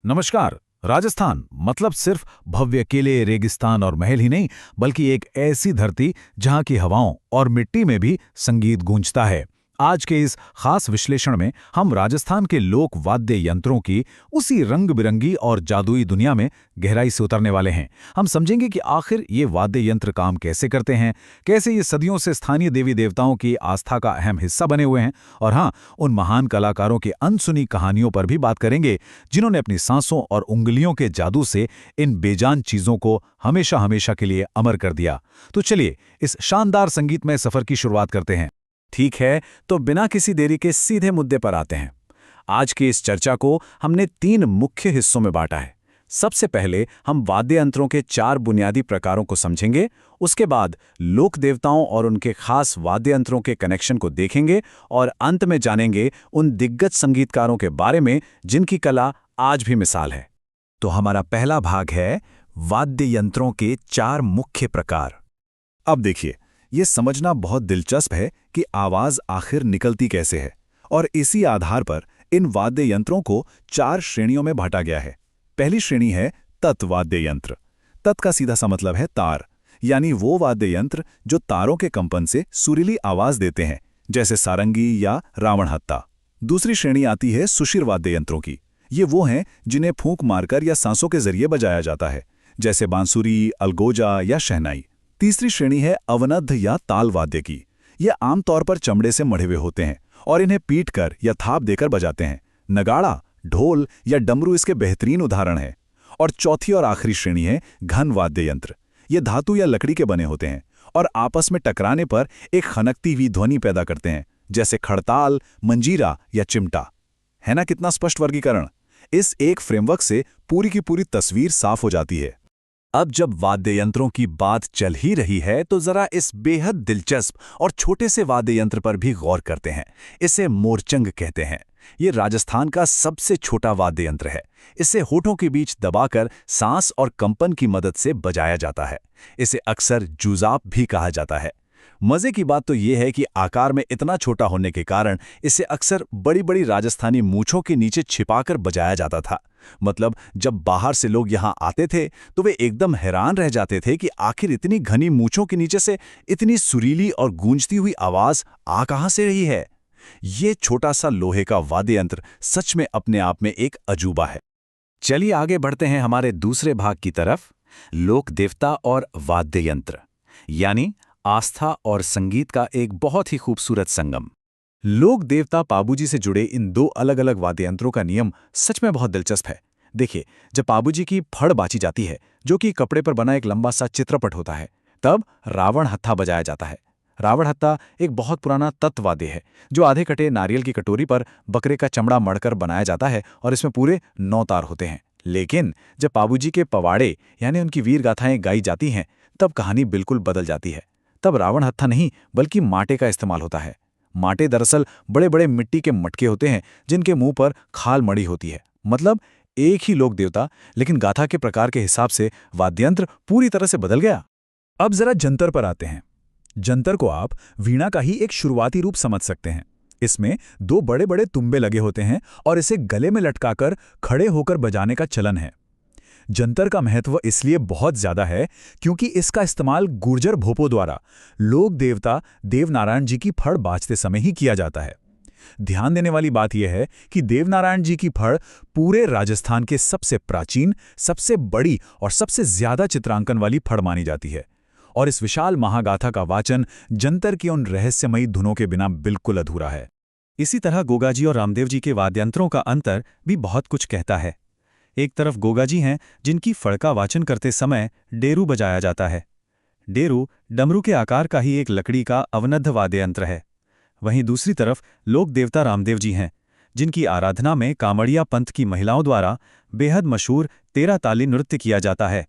नमस्कार। राजस्थान मतलब सिर्फ भव्य किले, रेगिस्तान और महल ही नहीं, बल्कि एक ऐसी धरती जहां की हवाओं और मिट्टी में भी संगीत गूंजता है। आज के इस खास विश्लेषण में हम राजस्थान के लोक वाद्य यंत्रों की उसी रंग बिरंगी और जादुई दुनिया में गहराई से उतरने वाले हैं। हम समझेंगे कि आखिर ये वाद्य यंत्र काम कैसे करते हैं, कैसे ये सदियों से स्थानीय देवी देवताओं की आस्था का अहम हिस्सा बने हुए हैं, और हाँ, उन महान कलाकारों की अनसुनी कहानियों पर भी बात करेंगे जिन्होंने अपनी सांसों और उंगलियों के जादू से इन बेजान चीजों को हमेशा हमेशा के लिए अमर कर दिया। तो चलिए इस शानदार संगीतमय सफर की शुरुआत करते हैं। ठीक है, तो बिना किसी देरी के सीधे मुद्दे पर आते हैं। आज की इस चर्चा को हमने 3 मुख्य हिस्सों में बांटा है। सबसे पहले हम वाद्य यंत्रों के 4 बुनियादी प्रकारों को समझेंगे। उसके बाद लोक देवताओं और उनके खास वाद्य यंत्रों के कनेक्शन को देखेंगे और अंत में जानेंगे उन दिग्गज संगीतकारों के बारे में जिनकी कला आज भी मिसाल है। तो हमारा पहला भाग है वाद्य यंत्रों के 4 मुख्य प्रकार। अब देखिए, ये समझना बहुत दिलचस्प है कि आवाज आखिर निकलती कैसे है, और इसी आधार पर इन वाद्य यंत्रों को 4 श्रेणियों में बांटा गया है। पहली श्रेणी है तत् वाद्य यंत्र। तत् का सीधा सा मतलब है तार, यानी वो वाद्य यंत्र जो तारों के कंपन से सुरीली आवाज देते हैं, जैसे सारंगी या रावण हत्ता। दूसरी श्रेणी आती है सुशिर वाद्य यंत्रों की। ये वो हैं जिन्हें फूंक मारकर या सांसों के जरिए बजाया जाता है, जैसे बांसुरी, अलगोजा या शहनाई। तीसरी श्रेणी है अवनद्ध या ताल वाद्य की। ये आमतौर पर चमड़े से मढ़े हुए होते हैं और इन्हें पीट कर या थाप देकर बजाते हैं। नगाड़ा, ढोल या डमरू इसके बेहतरीन उदाहरण है। और चौथी और आखिरी श्रेणी है घन वाद्य यंत्र। ये धातु या लकड़ी के बने होते हैं और आपस में टकराने पर एक खनकती हुई ध्वनि पैदा करते हैं, जैसे खड़ताल, मंजीरा या चिमटा। है ना कितना स्पष्ट वर्गीकरण? इस एक फ्रेमवर्क से पूरी की पूरी तस्वीर साफ हो जाती है। अब जब वाद्य यंत्रों की बात चल ही रही है तो जरा इस बेहद दिलचस्प और छोटे से वाद्य यंत्र पर भी गौर करते हैं। इसे मोरचंग कहते हैं। ये राजस्थान का सबसे छोटा वाद्य यंत्र है। इसे होठों के बीच दबाकर सांस और कंपन की मदद से बजाया जाता है। इसे अक्सर जुजाप भी कहा जाता है। मजे की बात तो यह है कि आकार में इतना छोटा होने के कारण इसे अक्सर बड़ी बड़ी राजस्थानी मूंछों के नीचे छिपाकर बजाया जाता था। मतलब जब बाहर से लोग यहाँ आते थे तो वे एकदम हैरान रह जाते थे कि आखिर इतनी घनी मूंछों के नीचे से इतनी सुरीली और गूंजती हुई आवाज आ कहां से रही है। ये छोटा सा लोहे का वाद्य यंत्र सच में अपने आप में एक अजूबा है। चलिए आगे बढ़ते हैं हमारे दूसरे भाग की तरफ, लोक देवता और वाद्य यंत्र, यानी आस्था और संगीत का एक बहुत ही खूबसूरत संगम। लोक देवता पाबूजी से जुड़े इन 2 अलग अलग वाद्य यंत्रों का नियम सच में बहुत दिलचस्प है। देखिए, जब पाबूजी की फड़ बाची जाती है, जो कि कपड़े पर बना एक लंबा सा चित्रपट होता है, तब रावण हत्था बजाया जाता है। रावण हत्था एक बहुत पुराना तत् वाद्य है जो आधे कटे नारियल की कटोरी पर बकरे का चमड़ा मढ़कर बनाया जाता है और इसमें पूरे 9 तार होते हैं। लेकिन जब पाबूजी के पवाड़े यानी उनकी वीर गाथाएं गाई जाती हैं, तब कहानी बिल्कुल बदल जाती है। तब रावण हत्था नहीं बल्कि माटे का इस्तेमाल होता है। माटे दरअसल बड़े बड़े मिट्टी के मटके होते हैं जिनके मुंह पर खाल मड़ी होती है। मतलब एक ही लोक देवता, लेकिन गाथा के प्रकार के हिसाब से वाद्ययंत्र पूरी तरह से बदल गया। अब जरा जंतर पर आते हैं। जंतर को आप वीणा का ही एक शुरुआती रूप समझ सकते हैं। इसमें 2 बड़े बड़े तुम्बे लगे होते हैं और इसे गले में लटकाकर खड़े होकर बजाने का चलन है। जंतर का महत्व इसलिए बहुत ज्यादा है क्योंकि इसका इस्तेमाल गुर्जर भोपों द्वारा लोक देवता देवनारायण जी की फड़ बाजते समय ही किया जाता है। ध्यान देने वाली बात यह है कि देवनारायण जी की फड़ पूरे राजस्थान के सबसे प्राचीन, सबसे बड़ी और सबसे ज्यादा चित्रांकन वाली फड़ मानी जाती है, और इस विशाल महागाथा का वाचन जंतर की उन रहस्यमयी धुनों के बिना बिल्कुल अधूरा है। इसी तरह गोगाजी और रामदेव जी के वाद्यंत्रों का अंतर भी बहुत कुछ कहता है। एक तरफ गोगाजी हैं जिनकी फड़ का वाचन करते समय डेरू बजाया जाता है। डेरू डमरू के आकार का ही एक लकड़ी का अवनद्ध वाद्य यंत्र है। वहीं दूसरी तरफ लोक देवता रामदेव जी हैं जिनकी आराधना में कामड़िया पंथ की महिलाओं द्वारा बेहद मशहूर 13 ताली नृत्य किया जाता है।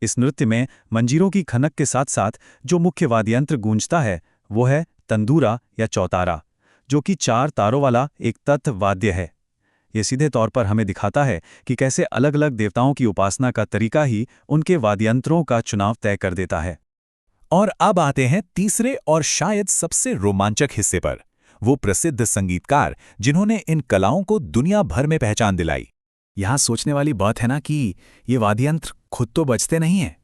इस नृत्य में मंजीरों की खनक के साथ साथ जो मुख्य वाद्ययंत्र गूंजता है वो है तंदूरा या चौतारा, जो कि 4 तारों वाला एक तत् वाद्य है। ये सीधे तौर पर हमें दिखाता है कि कैसे अलग अलग देवताओं की उपासना का तरीका ही उनके वाद्ययंत्रों का चुनाव तय कर देता है। और अब आते हैं तीसरे और शायद सबसे रोमांचक हिस्से पर, वो प्रसिद्ध संगीतकार जिन्होंने इन कलाओं को दुनिया भर में पहचान दिलाई। यहाँ सोचने वाली बात है ना कि ये वाद्य यंत्र खुद तो बजते नहीं हैं।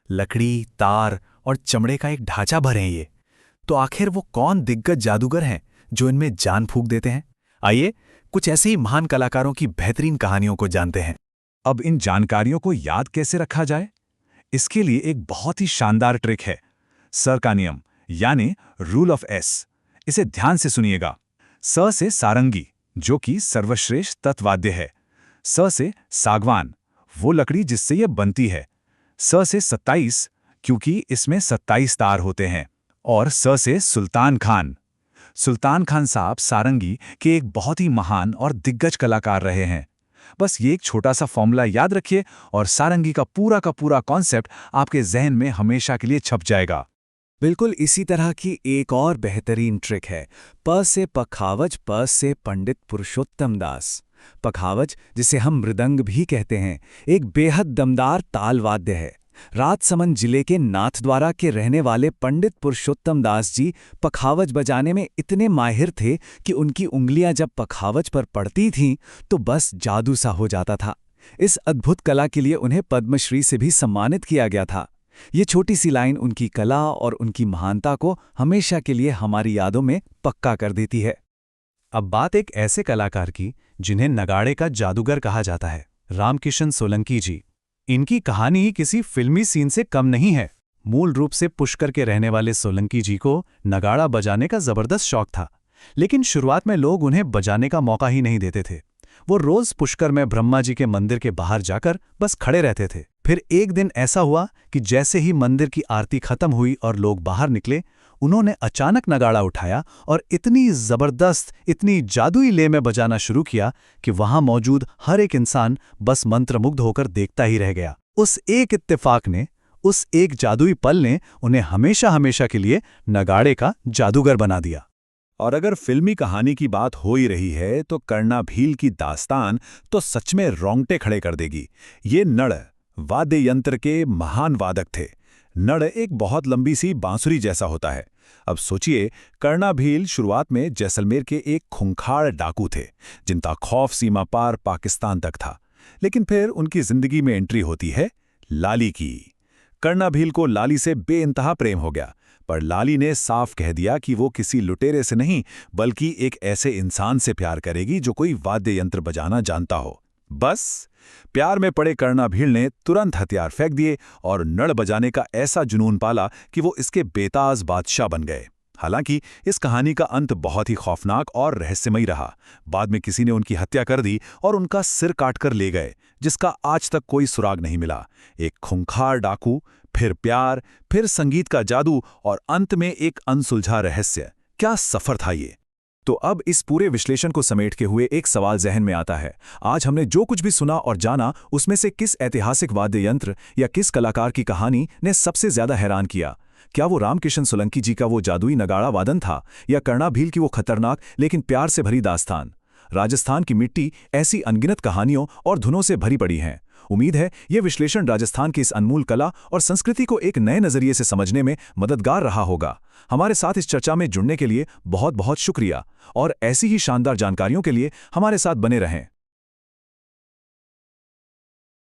लकड़ी, तार और चमड़े का एक ढांचा भरे हैं ये। तो आखिर वो कौन दिग्गज जादूगर हैं जो इनमें जान फूंक देते हैं? आइए कुछ ऐसे ही महान कलाकारों की बेहतरीन कहानियों को जानते हैं। अब इन जानकारियों को याद कैसे रखा जाए? इसके लिए एक बहुत ही शानदार ट्रिक है, सर का नियम, यानी रूल ऑफ एस। इसे ध्यान से सुनिएगा। स से सारंगी, जो कि सर्वश्रेष्ठ तत्वाद्य है। स से सागवान, वो लकड़ी जिससे यह बनती है। स से 27, क्योंकि इसमें 27 तार होते हैं। और स से सुल्तान खान। सुल्तान खान साहब सारंगी के एक बहुत ही महान और दिग्गज कलाकार रहे हैं। बस ये एक छोटा सा फॉर्मूला याद रखिए और सारंगी का पूरा कॉन्सेप्ट आपके जहन में हमेशा के लिए छप जाएगा। बिल्कुल इसी तरह की एक और बेहतरीन ट्रिक है। प से पखावज, प से पंडित पुरुषोत्तम दास। पखावज, जिसे हम मृदंग भी कहते हैं, एक बेहद दमदार ताल वाद्य है। राजसमंद जिले के नाथद्वारा के रहने वाले पंडित पुरुषोत्तम दास जी पखावज बजाने में इतने माहिर थे कि उनकी उंगलियां जब पखावज पर पड़ती थीं तो बस जादू सा हो जाता था। इस अद्भुत कला के लिए उन्हें पद्मश्री से भी सम्मानित किया गया था। ये छोटी सी लाइन उनकी कला और उनकी महानता को हमेशा के लिए हमारी यादों में पक्का कर देती है। अब बात एक ऐसे कलाकार की जिन्हें नगाड़े का जादूगर कहा जाता है, रामकिशन सोलंकी जी। इनकी कहानी किसी फिल्मी सीन से कम नहीं है। मूल रूप से पुष्कर के रहने वाले सोलंकी जी को नगाड़ा बजाने का जबरदस्त शौक था, लेकिन शुरुआत में लोग उन्हें बजाने का मौका ही नहीं देते थे। वो रोज पुष्कर में ब्रह्मा जी के मंदिर के बाहर जाकर बस खड़े रहते थे। फिर एक दिन ऐसा हुआ कि जैसे ही मंदिर की आरती खत्म हुई और लोग बाहर निकले, उन्होंने अचानक नगाड़ा उठाया और इतनी जबरदस्त, इतनी जादुई ले में बजाना शुरू किया कि वहां मौजूद हर एक इंसान बस मंत्रमुग्ध होकर देखता ही रह गया। उस एक इत्तेफाक ने, उस एक जादुई पल ने उन्हें हमेशा हमेशा के लिए नगाड़े का जादूगर बना दिया। और अगर फिल्मी कहानी की बात हो ही रही है तो कर्णाभील की दास्तान तो सच में रोंगटे खड़े कर देगी। ये नड़ वाद्य यंत्र के महान वादक थे। नड़ एक बहुत लंबी सी बांसुरी जैसा होता है। अब सोचिए, कर्णाभील शुरुआत में जैसलमेर के एक खूंखार डाकू थे जिनका खौफ सीमा पार पाकिस्तान तक था। लेकिन फिर उनकी जिंदगी में एंट्री होती है लाली की। कर्णाभील को लाली से बेइंतहा प्रेम हो गया, पर लाली ने साफ कह दिया कि वो किसी लुटेरे से नहीं बल्कि एक ऐसे इंसान से प्यार करेगी जो कोई वाद्य यंत्र बजाना जानता हो। बस प्यार में पड़े कर्णाभील ने तुरंत हथियार फेंक दिए और नड़ बजाने का ऐसा जुनून पाला कि वो इसके बेताज बादशाह बन गए। हालांकि इस कहानी का अंत बहुत ही खौफनाक और रहस्यमयी रहा। बाद में किसी ने उनकी हत्या कर दी और उनका सिर काटकर ले गए, जिसका आज तक कोई सुराग नहीं मिला। एक खूंखार डाकू, फिर प्यार, फिर संगीत का जादू और अंत में एक अनसुलझा रहस्य। क्या सफर था ये! तो अब इस पूरे विश्लेषण को समेटते हुए एक सवाल जहन में आता है। आज हमने जो कुछ भी सुना और जाना, उसमें से किस ऐतिहासिक वाद्य यंत्र या किस कलाकार की कहानी ने सबसे ज्यादा हैरान किया? क्या वो रामकिशन सोलंकी जी का वो जादुई नगाड़ा वादन था, या कर्णाभील की वो खतरनाक लेकिन प्यार से भरी दास्तान? राजस्थान की मिट्टी ऐसी अनगिनत कहानियों और धुनों से भरी पड़ी है। उम्मीद है ये विश्लेषण राजस्थान की इस अनमोल कला और संस्कृति को एक नए नजरिए से समझने में मददगार रहा होगा। हमारे साथ इस चर्चा में जुड़ने के लिए बहुत बहुत शुक्रिया और ऐसी ही शानदार जानकारियों के लिए हमारे साथ बने रहें।